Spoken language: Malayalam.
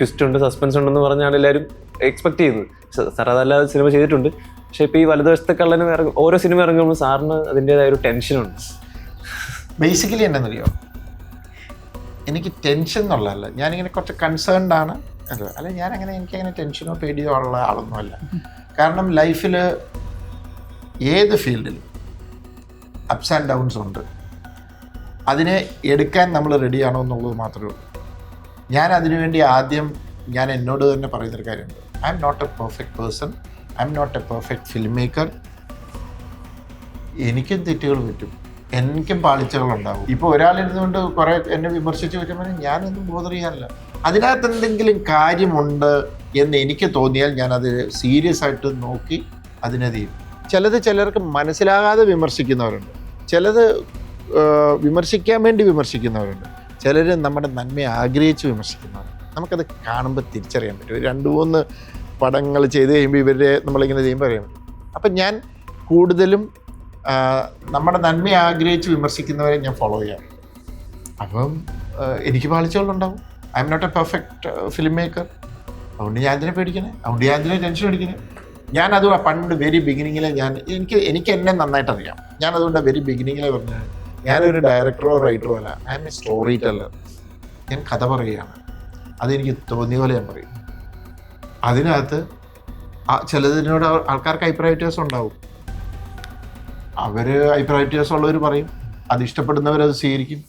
ട്വിസ്റ്റ് ഉണ്ട്, സസ്പെൻസ് ഉണ്ടെന്ന് പറഞ്ഞാണ് എല്ലാവരും എക്സ്പെക്ട് ചെയ്തത്. സാർ അതല്ലാതെ സിനിമ ചെയ്തിട്ടുണ്ട്. പക്ഷെ ഇപ്പോൾ ഈ വലതുവശത്തെ കള്ളന് ഓരോ സിനിമ ഇറങ്ങുമ്പോൾ സാറിന് അതിൻ്റെതായ ഒരു ടെൻഷനുണ്ട്. ബേസിക്കലി എന്താണെന്നറിയോ, എനിക്ക് ടെൻഷൻ എന്നുള്ളതല്ല, ഞാനിങ്ങനെ കുറച്ച് കൺസേൺഡ് ആണ്. അല്ല എനിക്കങ്ങനെ ടെൻഷനോ പേടിയോ ഉള്ള ആളൊന്നുമല്ല. കാരണം ലൈഫിൽ ഏത് ഫീൽഡിലും അപ്സ് ആൻഡ് ഡൗൺസ് ഉണ്ട്. അതിനെ എടുക്കാൻ നമ്മൾ റെഡിയാണോ എന്നുള്ളത് മാത്രമേ ഉള്ളൂ. ഞാൻ അതിനുവേണ്ടി ആദ്യം ഞാൻ എന്നോട് തന്നെ പറയുന്നൊരു കാര്യമുണ്ട്. I M not a perfect person, I M not a perfect film maker. എനിക്കും തെറ്റുകൾ പറ്റും, എനിക്കും പാളിച്ചകളുണ്ടാവും. ഇപ്പോൾ ഒരാളിരുന്നുകൊണ്ട് കുറേ എന്നെ വിമർശിച്ച് പറ്റുമ്പോൾ ഞാനൊന്നും ബോധർ ചെയ്യാറില്ല. അതിനകത്ത് എന്തെങ്കിലും കാര്യമുണ്ട് എന്ന് എനിക്ക് തോന്നിയാൽ ഞാനത് സീരിയസ് ആയിട്ട് നോക്കി അതിനെ ചെയ്യും. ചിലർക്ക് മനസ്സിലാകാതെ വിമർശിക്കുന്നവരുണ്ട്, ചിലത് വിമർശിക്കാൻ വേണ്ടി വിമർശിക്കുന്നവരുണ്ട്, ചിലർ നമ്മുടെ നന്മയെ ആഗ്രഹിച്ച് വിമർശിക്കുന്നവരുണ്ട്. നമുക്കത് കാണുമ്പോൾ തിരിച്ചറിയാൻ പറ്റും. 2-3 പടങ്ങൾ ചെയ്ത് കഴിയുമ്പോൾ ഇവരെ നമ്മളിങ്ങനെ ചെയ്യുമ്പോൾ അറിയാൻ പറ്റും. അപ്പം ഞാൻ കൂടുതലും നമ്മുടെ നന്മയെ ആഗ്രഹിച്ച് വിമർശിക്കുന്നവരെ ഞാൻ ഫോളോ ചെയ്യാം. അപ്പം എനിക്ക് പാളിച്ചകളുണ്ടാവും. I M not a perfect film maker. അതുകൊണ്ട് ഞാൻ എന്തിനെ പേടിക്കണേ, അതുകൊണ്ട് ഞാൻ എന്തിനെ ടെൻഷൻ അടിക്കണേ. ഞാനത് പണ്ട് വെരി ബിഗിനിങ്ങിൽ എനിക്ക് എന്നെ നന്നായിട്ട് അറിയാം. ഞാനതുകൊണ്ട് വെരി ബിഗിനിങ്ങിലെ പറഞ്ഞത് ഞാനൊരു ഡയറക്ടറോ റൈറ്ററോ അല്ല, I M A story teller. ഞാൻ കഥ പറയുകയാണ്. അതെനിക്ക് തോന്നിയ പോലെ ഞാൻ പറയും. അതിനകത്ത് ചിലതിനോട് ആൾക്കാർക്ക് അഭിപ്രായ വ്യത്യാസം ഉണ്ടാവും. അവർ അഭിപ്രായ വ്യത്യാസമുള്ളവർ പറയും, അത് ഇഷ്ടപ്പെടുന്നവരത് സ്വീകരിക്കും.